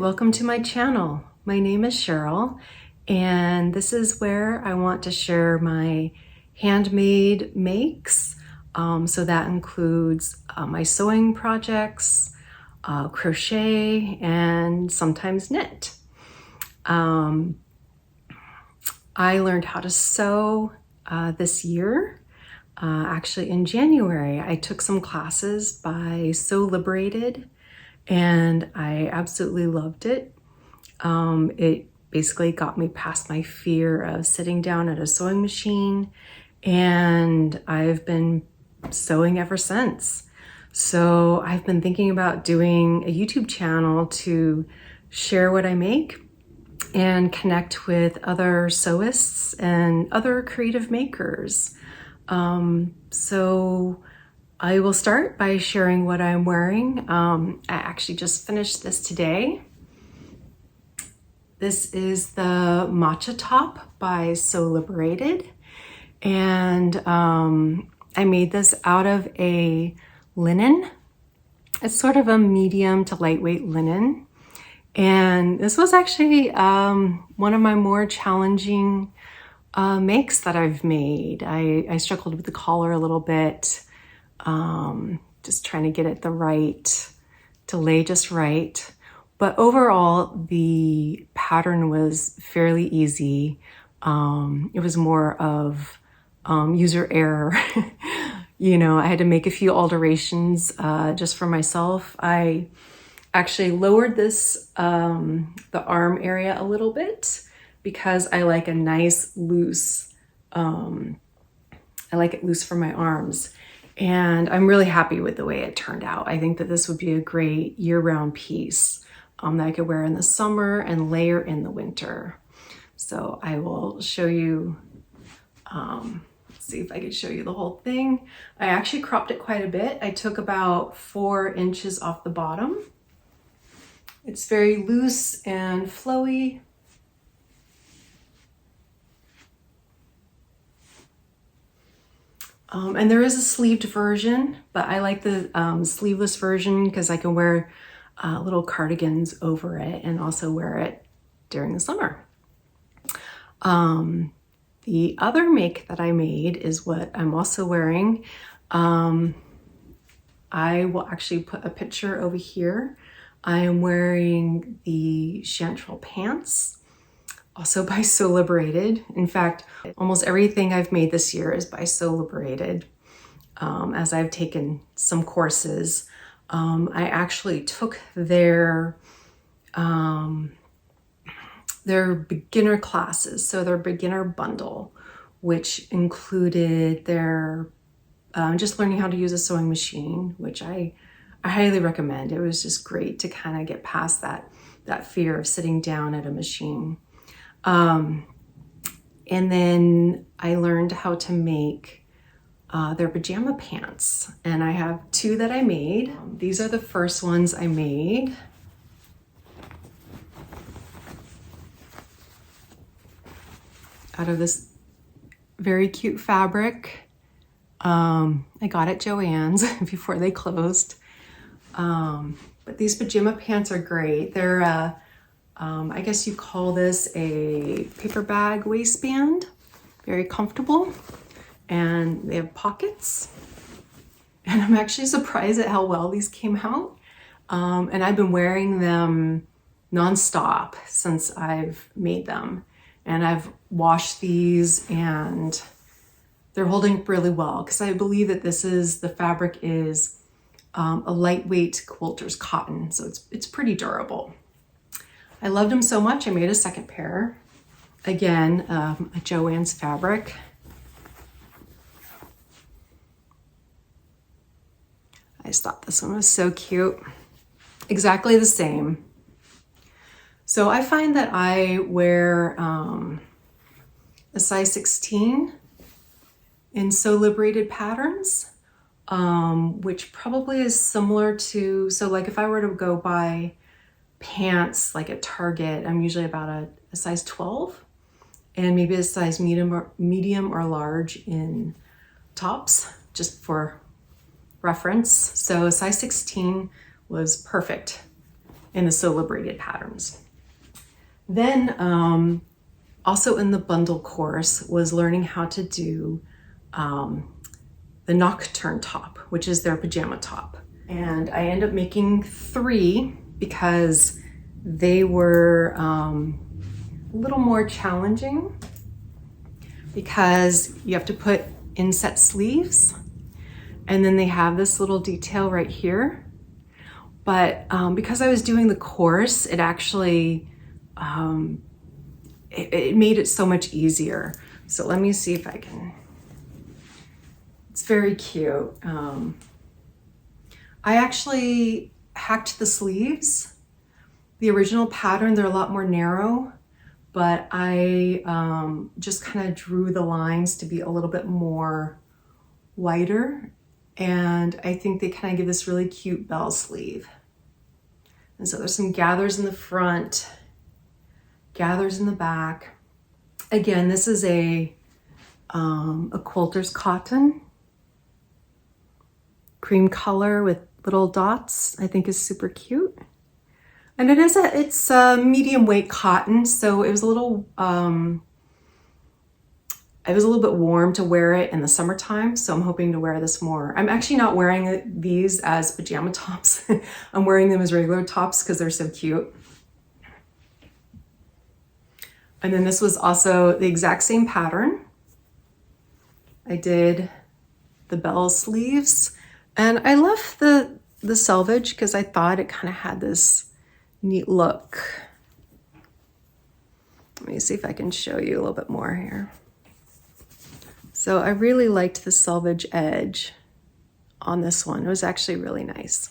welcome to my channel. My name is Cheryl, and this is where I want to share my handmade makes. So that includes my sewing projects, crochet, and sometimes knit. I learned how to sew this year. Actually in January, I took some classes by Sew Liberated, and I absolutely loved it. It basically got me past my fear of sitting down at a sewing machine, and I've been sewing ever since. So I've been thinking about doing a YouTube channel to share what I make and connect with other sewists and other creative makers. So I will start by sharing what I'm wearing. I actually just finished this today. This is the Matcha top by Sew Liberated, and I made this out of a linen. It's sort of a medium to lightweight linen, and this was actually one of my more challenging makes that I've made. I struggled with the collar a little bit, just trying to get it to lay just right. But overall, the pattern was fairly easy. It was more of user error. You know, I had to make a few alterations just for myself. I actually lowered this, the arm area a little bit because I like a nice loose, I like it loose for my arms. And I'm really happy with the way it turned out. I think that this would be a great year-round piece that I could wear in the summer and layer in the winter. So I will show you, see if I could show you the whole thing. I actually cropped it quite a bit. I took about 4 inches off the bottom. It's very loose and flowy. And there is a sleeved version, but I like the sleeveless version because I can wear little cardigans over it and also wear it during the summer. The other make that I made is what I'm also wearing. I will actually put a picture over here. I am wearing the Chanterelle Pants, also by Sew Liberated. In fact, almost everything I've made this year is by Sew Liberated, as I've taken some courses. I actually took their beginner classes, so their beginner bundle, which included their just learning how to use a sewing machine, which I highly recommend. It was just great to kind of get past that fear of sitting down at a machine. And then I learned how to make their pajama pants, and I have 2 that I made. These are the first ones I made. Out of this very cute fabric. I got at Joann's before they closed. But these pajama pants are great. They're I guess you call this a paper bag waistband. Very comfortable, and they have pockets. And I'm actually surprised at how well these came out. And I've been wearing them nonstop since I've made them. And I've washed these, and they're holding really well because I believe that the fabric is a lightweight quilter's cotton, so it's pretty durable. I loved them so much, I made a second pair. Again, a Joann's fabric. I just thought this one was so cute. Exactly the same. So I find that I wear a size 16 in Sew Liberated patterns, which probably is similar to, so like if I were to go buy pants like at Target, I'm usually about a size 12, and maybe a size medium or large in tops, just for reference. So a size 16 was perfect in the Sew Liberated patterns. Then also in the bundle course was learning how to do the Nocturne top, which is their pajama top. And I ended up making 3 because they were a little more challenging, because you have to put inset sleeves, and then they have this little detail right here. But because I was doing the course, it actually, it made it so much easier. So let me see if I can, it's very cute. I actually hacked the sleeves. The original pattern, they're a lot more narrow, but I just kind of drew the lines to be a little bit more wider. And I think they kind of give this really cute bell sleeve. And so there's some gathers in the front, gathers in the back. Again, this is a quilter's cotton, cream color with little dots. I think is super cute. And it's a medium weight cotton, so it was a little bit warm to wear it in the summertime, so I'm hoping to wear this more. I'm actually not wearing these as pajama tops. I'm wearing them as regular tops because they're so cute. And then this was also the exact same pattern. I did the bell sleeves, and I left the selvage because I thought it kind of had this neat look. Let me see if I can show you a little bit more here. So I really liked the selvage edge on this one. It was actually really nice.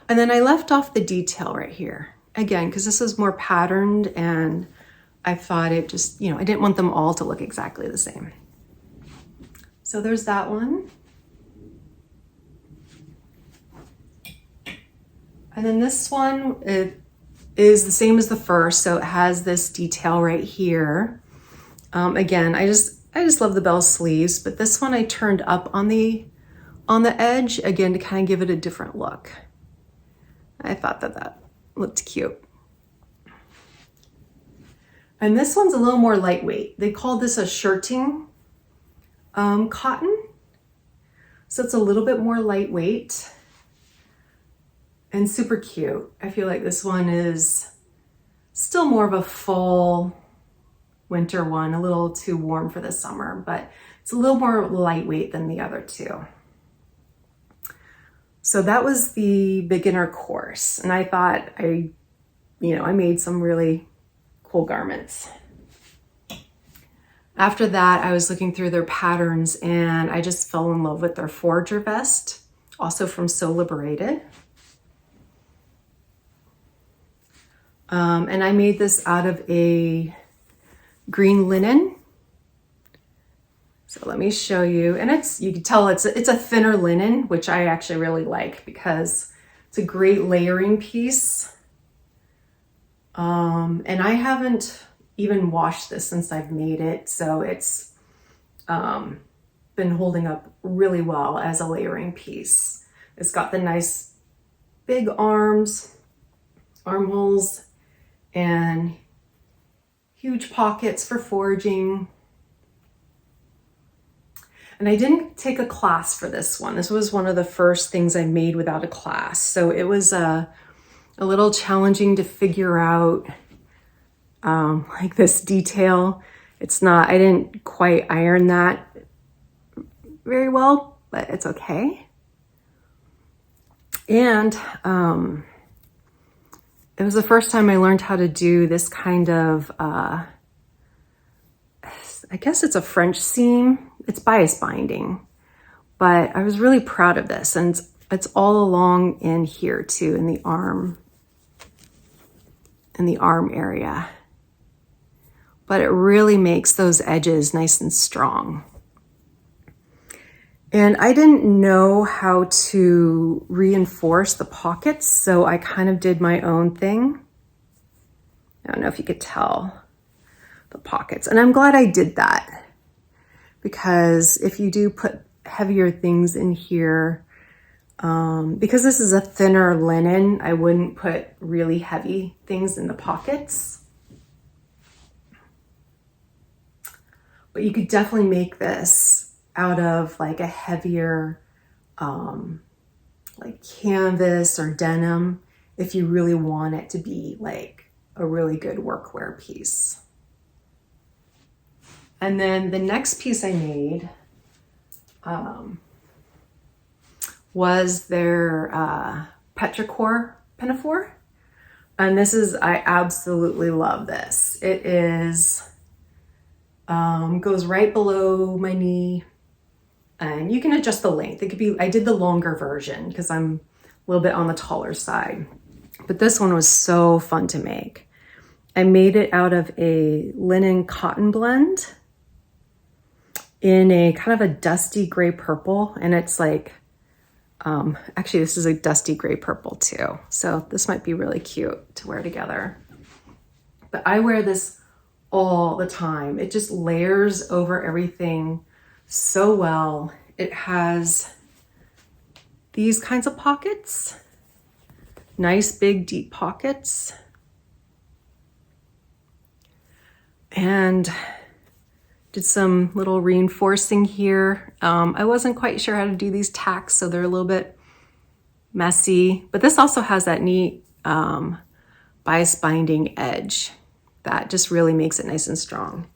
And then I left off the detail right here. Again, because this is more patterned, and I thought it just, I didn't want them all to look exactly the same. So there's that one. And then this one, it is the same as the first. So it has this detail right here. Again, I just love the bell sleeves, but this one I turned up on the edge, again, to kind of give it a different look. I thought that looked cute. And this one's a little more lightweight. They call this a shirting cotton. So it's a little bit more lightweight and super cute. I feel like this one is still more of a full winter one, a little too warm for the summer, but it's a little more lightweight than the other two. So that was the beginner course. And I thought I made some really cool garments. After that, I was looking through their patterns, and I just fell in love with their Forager Vest, also from Sew Liberated. And I made this out of a green linen. So let me show you. And you can tell it's a thinner linen, which I actually really like because it's a great layering piece. And I haven't even washed this since I've made it. So it's been holding up really well as a layering piece. It's got the nice big arms, armholes, and huge pockets for foraging. And I didn't take a class for this one. This was one of the first things I made without a class. So it was a little challenging to figure out like this detail. I didn't quite iron that very well, but it's okay. And it was the first time I learned how to do this kind of, I guess it's a French seam. It's bias binding, but I was really proud of this. And it's all along in here too, in the arm area. But it really makes those edges nice and strong. And I didn't know how to reinforce the pockets, so I kind of did my own thing. I don't know if you could tell the pockets. And I'm glad I did that, because if you do put heavier things in here, Because this is a thinner linen, I wouldn't put really heavy things in the pockets. But you could definitely make this out of like a heavier, like canvas or denim, if you really want it to be like a really good workwear piece. And then the next piece I made was their Petrichor Pinafore. And this is, I absolutely love this. It is, goes right below my knee, and you can adjust the length. It could be, I did the longer version because I'm a little bit on the taller side, but this one was so fun to make. I made it out of a linen cotton blend in a kind of a dusty gray purple, and it's like, actually this is a dusty gray purple too. So this might be really cute to wear together. But I wear this all the time. It just layers over everything so well. It has these kinds of pockets, nice big deep pockets. And did some little reinforcing here. I wasn't quite sure how to do these tacks, so they're a little bit messy, but this also has that neat bias binding edge that just really makes it nice and strong.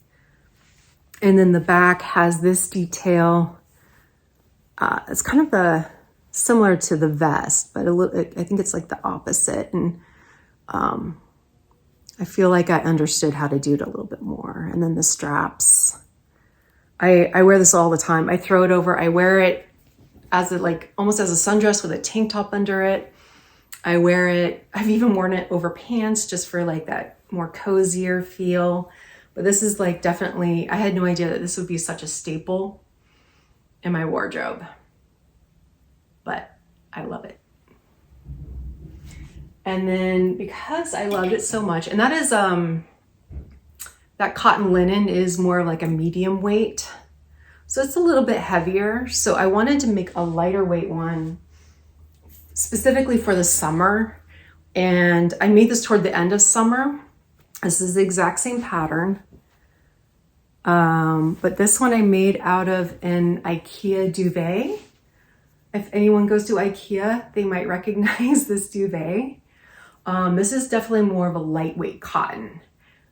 And then the back has this detail. It's kind of similar to the vest, but I think it's like the opposite. And I feel like I understood how to do it a little bit more. And then the straps. I wear this all the time. I throw it over, I wear it as almost as a sundress with a tank top under it. I wear it, I've even worn it over pants just for like that more cozier feel. But this is like definitely, I had no idea that this would be such a staple in my wardrobe, but I love it. And then because I loved it so much, and that is, that cotton linen is more like a medium weight. So it's a little bit heavier. So I wanted to make a lighter weight one specifically for the summer. And I made this toward the end of summer. This is the exact same pattern. But this one I made out of an IKEA duvet. If anyone goes to IKEA, they might recognize this duvet. This is definitely more of a lightweight cotton.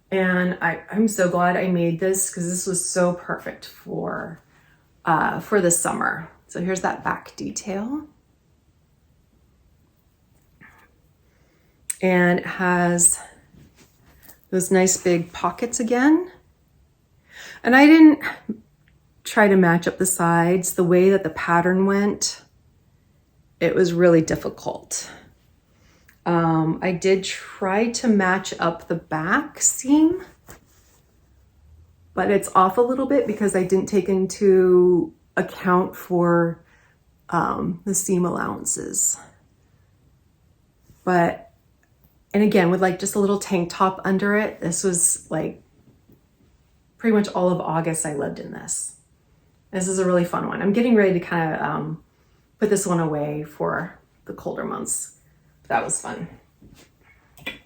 And I'm so glad I made this because this was so perfect for the summer. So here's that back detail. And it has those nice big pockets again. And I didn't try to match up the sides. The way that the pattern went, it was really difficult. I did try to match up the back seam, but it's off a little bit because I didn't take into account for the seam allowances. But, and again, with like just a little tank top under it, this was like pretty much all of August I lived in this. This is a really fun one. I'm getting ready to kind of put this one away for the colder months. That was fun.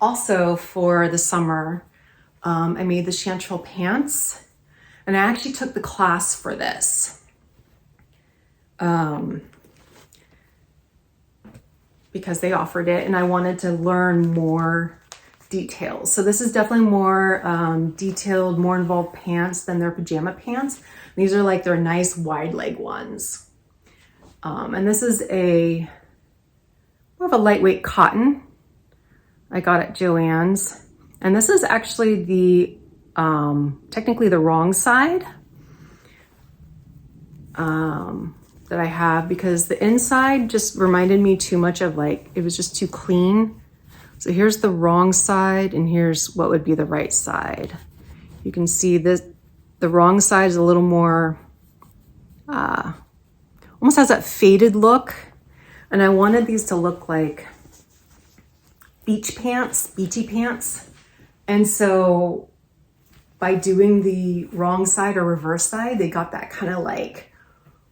Also for the summer, I made the Chanterelle Pants, and I actually took the class for this. Because they offered it and I wanted to learn more details. So this is definitely more detailed, more involved pants than their pajama pants. These are like their nice wide leg ones. And this is more of a lightweight cotton I got at Joann's. And this is actually the, technically the wrong side that I have, because the inside just reminded me too much of like, it was just too clean. So here's the wrong side and here's what would be the right side. You can see this, the wrong side is a little more, almost has that faded look. And I wanted these to look like beachy pants. And so by doing the wrong side or reverse side, they got that kind of like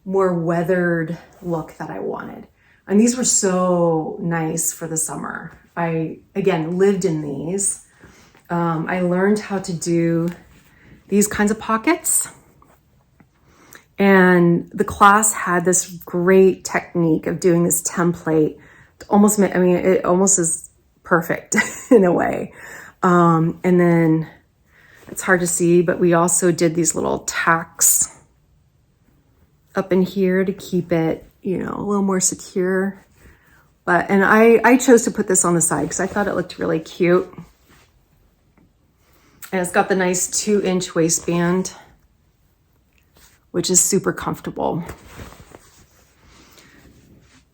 more weathered look that I wanted. And these were so nice for the summer. I, again, lived in these. I learned how to do these kinds of pockets. And the class had this great technique of doing this template. Almost, I mean, it almost is perfect in a way. And then it's hard to see, but we also did these little tacks up in here to keep it, you know, a little more secure. But, and I chose to put this on the side because I thought it looked really cute. And it's got the nice 2-inch waistband, which is super comfortable.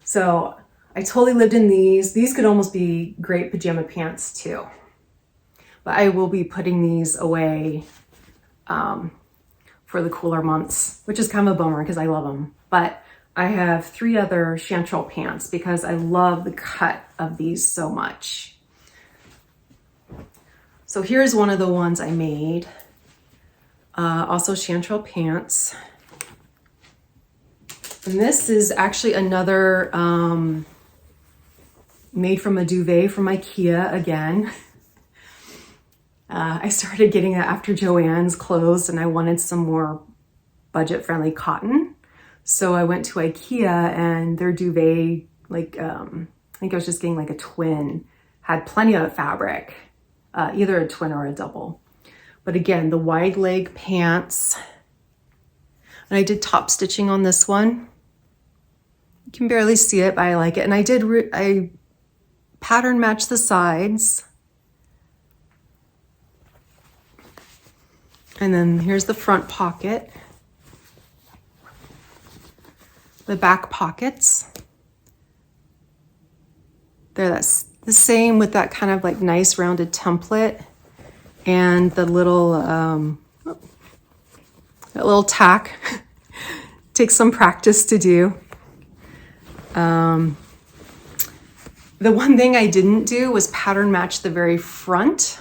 So I totally lived in these. These could almost be great pajama pants too. But I will be putting these away for the cooler months, which is kind of a bummer because I love them. But I have 3 other Chanterelle pants because I love the cut of these so much. So here's one of the ones I made. Also Chanterelle Pants. And this is actually another made from a duvet from IKEA again. I started getting that after Joann's closed and I wanted some more budget-friendly cotton. So I went to IKEA and their duvet, like, I think I was just getting like a twin, had plenty of fabric, either a twin or a double. But again, the wide leg pants. And I did top stitching on this one. You can barely see it, but I like it. And I pattern matched the sides. And then here's the front pocket. The back pockets. That's the same with that kind of like nice rounded template. And the little, that little tack takes some practice to do. The one thing I didn't do was pattern match the very front.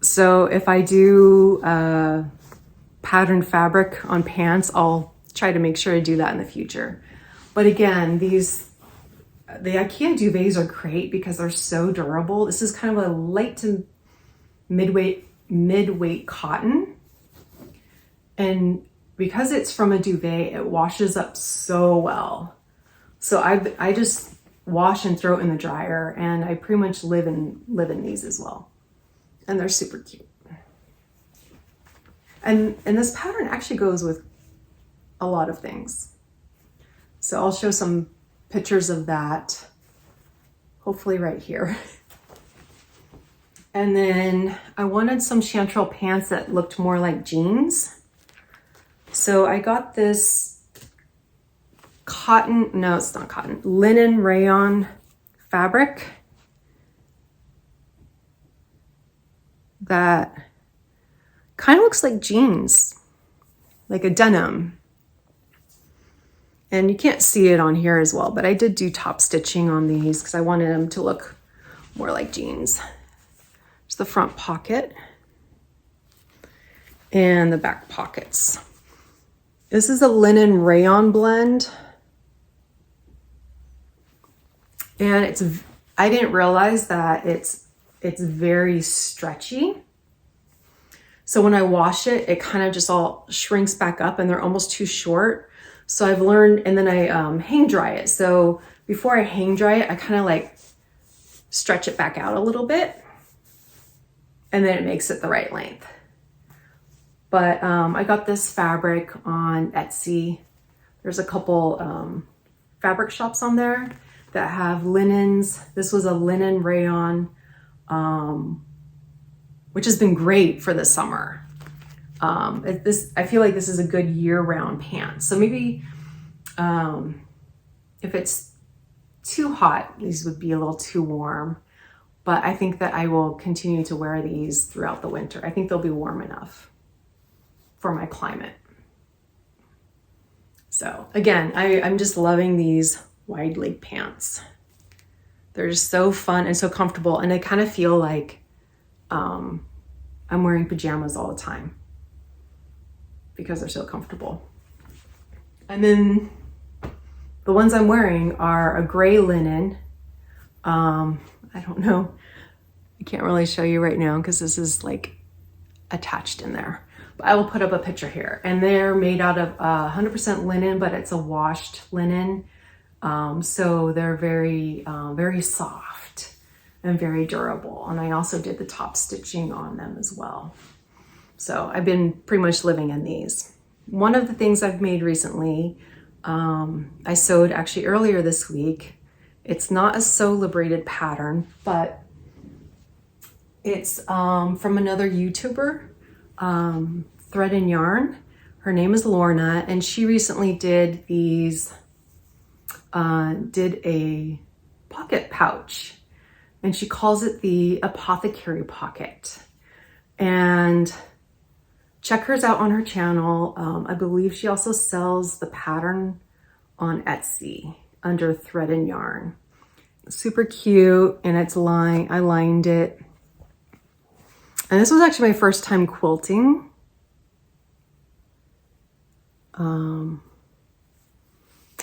So if I do pattern fabric on pants, I'll try to make sure to do that in the future. But again, the IKEA duvets are great because they're so durable. This is kind of a light to mid-weight cotton. And because it's from a duvet, it washes up so well. So I just wash and throw it in the dryer, and I pretty much live in these as well. And they're super cute. And this pattern actually goes with a lot of things. So I'll show some pictures of that, hopefully right here. And then I wanted some Chanterelle pants that looked more like jeans. So I got this cotton, no, it's not cotton, linen rayon fabric that kind of looks like jeans, like a denim. And you can't see it on here as well, but I did do top stitching on these because I wanted them to look more like jeans. There's the front pocket and the back pockets. This is a linen rayon blend. And I didn't realize that it's very stretchy. So when I wash it, it kind of just all shrinks back up and they're almost too short. So I've learned, and then I hang dry it. So before I hang dry it, I kind of like stretch it back out a little bit and then it makes it the right length. But I got this fabric on Etsy. There's a couple fabric shops on there that have linens. This was a linen rayon, which has been great for the summer. I feel like this is a good year-round pant. So maybe if it's too hot, these would be a little too warm. But I think that I will continue to wear these throughout the winter. I think they'll be warm enough for my climate. So again, I'm just loving these wide leg pants. They're just so fun and so comfortable. And I kind of feel like I'm wearing pajamas all the time because they're so comfortable. And then the ones I'm wearing are a gray linen. I don't know. I can't really show you right now because this is like attached in there. But I will put up a picture here. And they're made out of 100% linen, but it's a washed linen. So they're very, very soft and very durable. And I also did the top stitching on them as well. So I've been pretty much living in these. One of the things I've made recently, I sewed actually earlier this week. It's not a sew liberated pattern, but it's from another YouTuber, Thread and Yarn. Her name is Lorna, and she recently did these, did a pocket pouch, and she calls it the Apothecary pocket. And check hers out on her channel. I believe she also sells the pattern on Etsy under Thread and Yarn. Super cute, and it's lined, I lined it. And this was actually my first time quilting. And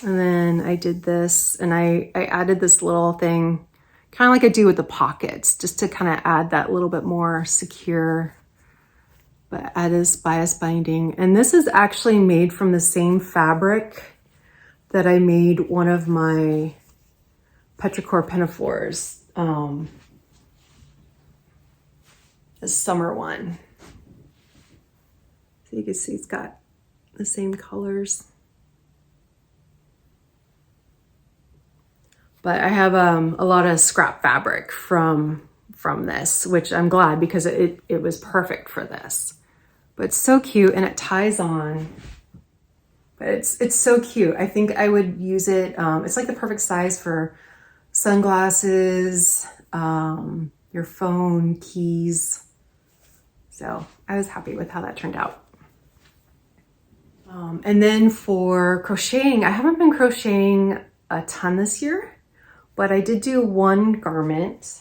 then I did this, and I added this little thing, kind of like I do with the pockets, just to kind of add that little bit more secure, but add this bias binding. And this is actually made from the same fabric that I made one of my Petrichor Pinafores, the summer one. So you can see it's got the same colors. But I have a lot of scrap fabric from this, which I'm glad because it was perfect for this. But it's so cute, and it ties on. But it's so cute. I think I would use it. It's like the perfect size for sunglasses, your phone, keys. So I was happy with how that turned out. And then for crocheting, I haven't been crocheting a ton this year, but I did do one garment.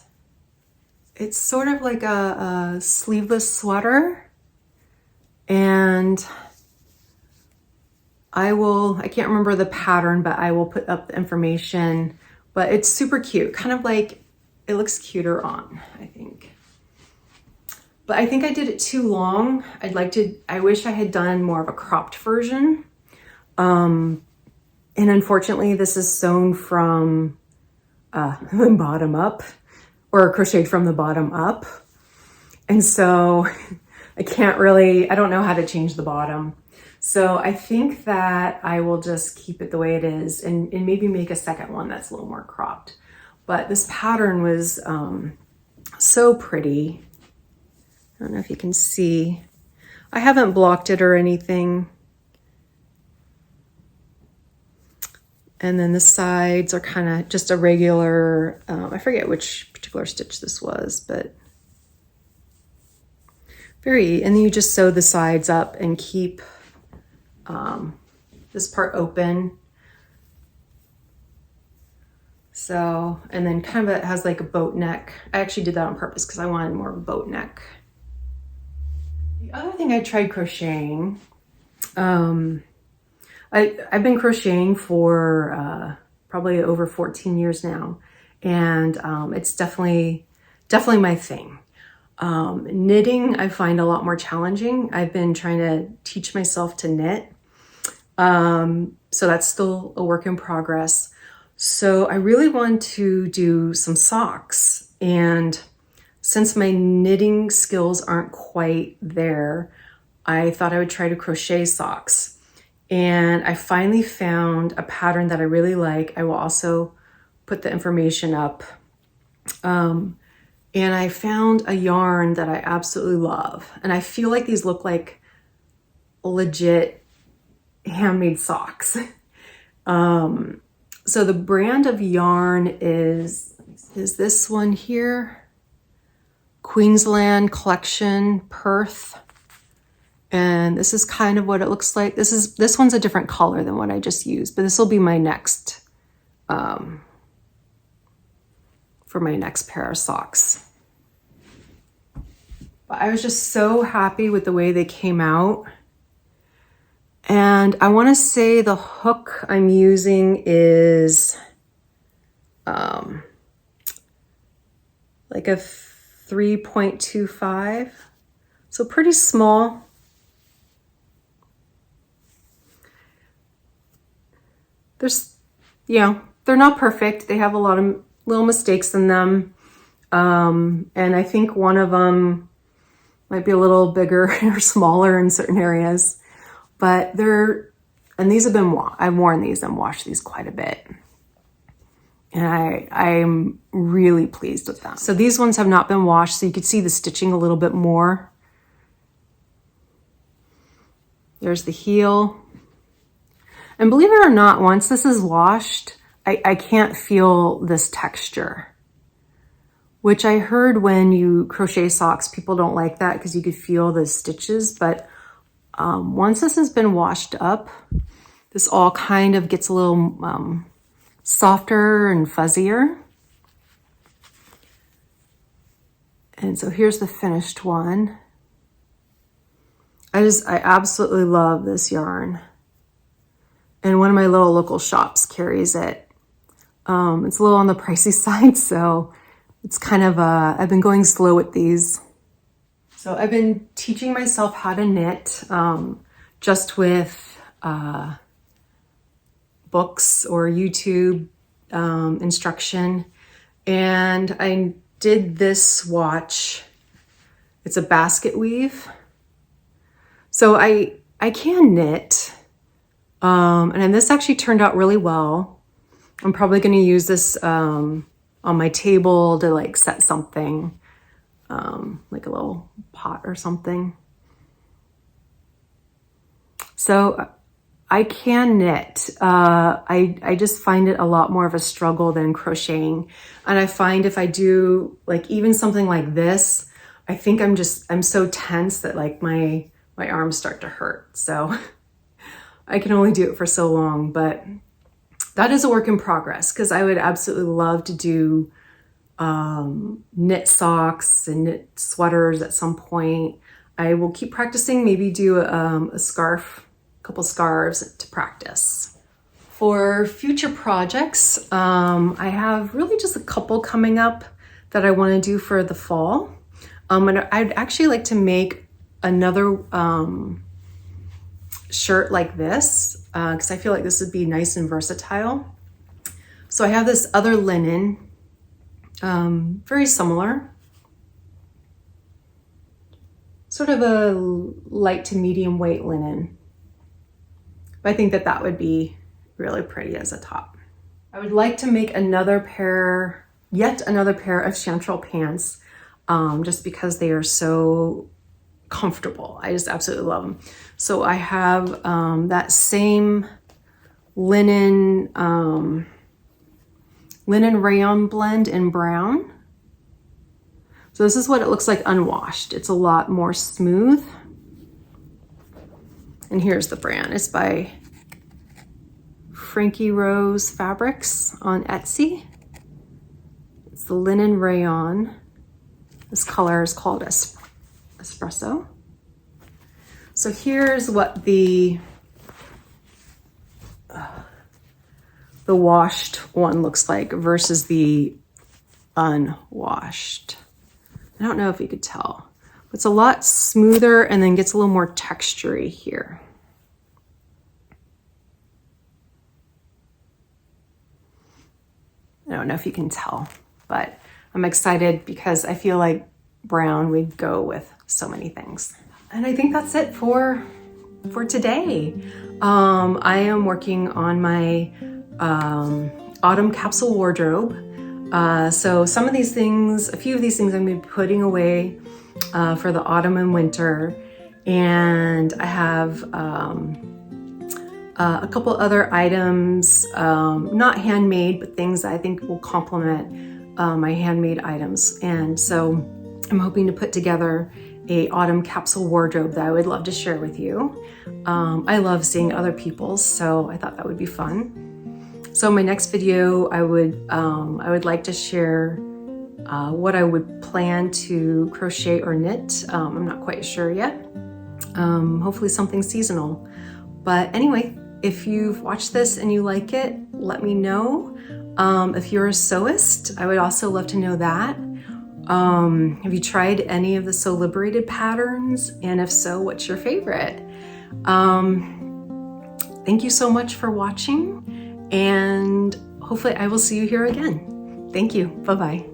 It's sort of like a sleeveless sweater, and I can't remember the pattern, but I will put up the information, but it's super cute. Kind of like, it looks cuter on, I think. But I think I did it too long. I wish I had done more of a cropped version. And unfortunately, this is sewn from the bottom up, or crocheted from the bottom up. And so I don't know how to change the bottom. So I think that I will just keep it the way it is, and maybe make a second one that's a little more cropped. But this pattern was so pretty. I don't know if you can see. I haven't blocked it or anything. And then the sides are kind of just a regular, I forget which particular stitch this was, but and then you just sew the sides up and keep this part open. So, and then kind of it has like a boat neck. I actually did that on purpose because I wanted more of a boat neck. The other thing I tried crocheting, I've been crocheting for probably over 14 years now, and it's definitely my thing. Knitting, I find a lot more challenging. I've been trying to teach myself to knit, so that's still a work in progress. So I really want to do some socks, and since my knitting skills aren't quite there, I thought I would try to crochet socks. And I finally found a pattern that I really like. I will also put the information up. And I found a yarn that I absolutely love. And I feel like these look like legit handmade socks. So the brand of yarn is this one here. Queensland Collection, Perth. And this is kind of what it looks like. This one's a different color than what I just used, but this will be my next, for my next pair of socks. But I was just so happy with the way they came out. And I want to say the hook I'm using is like a 3.25, so pretty small. They're not perfect. They have a lot of little mistakes in them. And I think one of them might be a little bigger or smaller in certain areas, but and these have been, I've worn these and washed these quite a bit. And I'm really pleased with them. So these ones have not been washed, so you can see the stitching a little bit more. There's the heel. And believe it or not, once this is washed, I can't feel this texture, which I heard when you crochet socks, people don't like that because you could feel the stitches. But once this has been washed up, this all kind of gets a little softer and fuzzier. And so here's the finished one. I absolutely love this yarn. And one of my little local shops carries it. It's a little on the pricey side, so it's kind of I've been going slow with these. So I've been teaching myself how to knit just with books or YouTube instruction. And I did this swatch. It's a basket weave. So I can knit. And then this actually turned out really well. I'm probably going to use this on my table to like set something, like a little pot or something. So I can knit. I just find it a lot more of a struggle than crocheting. And I find if I do like even something like this, I think I'm so tense that like my arms start to hurt. So I can only do it for so long, but that is a work in progress because I would absolutely love to do knit socks and knit sweaters at some point. I will keep practicing, maybe do a scarf, a couple scarves to practice. For future projects, I have really just a couple coming up that I want to do for the fall. And I'd actually like to make another shirt like this because I feel like this would be nice and versatile. So I have this other linen, very similar, sort of a light to medium weight linen. But I think that would be really pretty as a top. I would like to make yet another pair of Chanterelle pants, just because they are so comfortable. I just absolutely love them. So I have that same linen rayon blend in brown. So this is what it looks like unwashed. It's a lot more smooth. And here's the brand. It's by Frankie Rose Fabrics on Etsy. It's the linen rayon. This color is called espresso. So here's what the washed one looks like versus the unwashed. I don't know if you could tell. It's a lot smoother and then gets a little more textury here. I don't know if you can tell, but I'm excited because I feel like brown would go with so many things. And I think that's it for today. I am working on my autumn capsule wardrobe. So some of these things, a few of these things I'm going to be putting away for the autumn and winter. And I have a couple other items, not handmade, but things that I think will complement my handmade items. And so I'm hoping to put together a autumn capsule wardrobe that I would love to share with you. I love seeing other people's, so I thought that would be fun. So in my next video, I would like to share what I would plan to crochet or knit. I'm not quite sure yet. Hopefully something seasonal. But anyway, if you've watched this and you like it, let me know. If you're a sewist, I would also love to know that. Have you tried any of the Sew Liberated patterns? And if so, what's your favorite? Thank you so much for watching, and hopefully I will see you here again. Thank you. Bye-bye.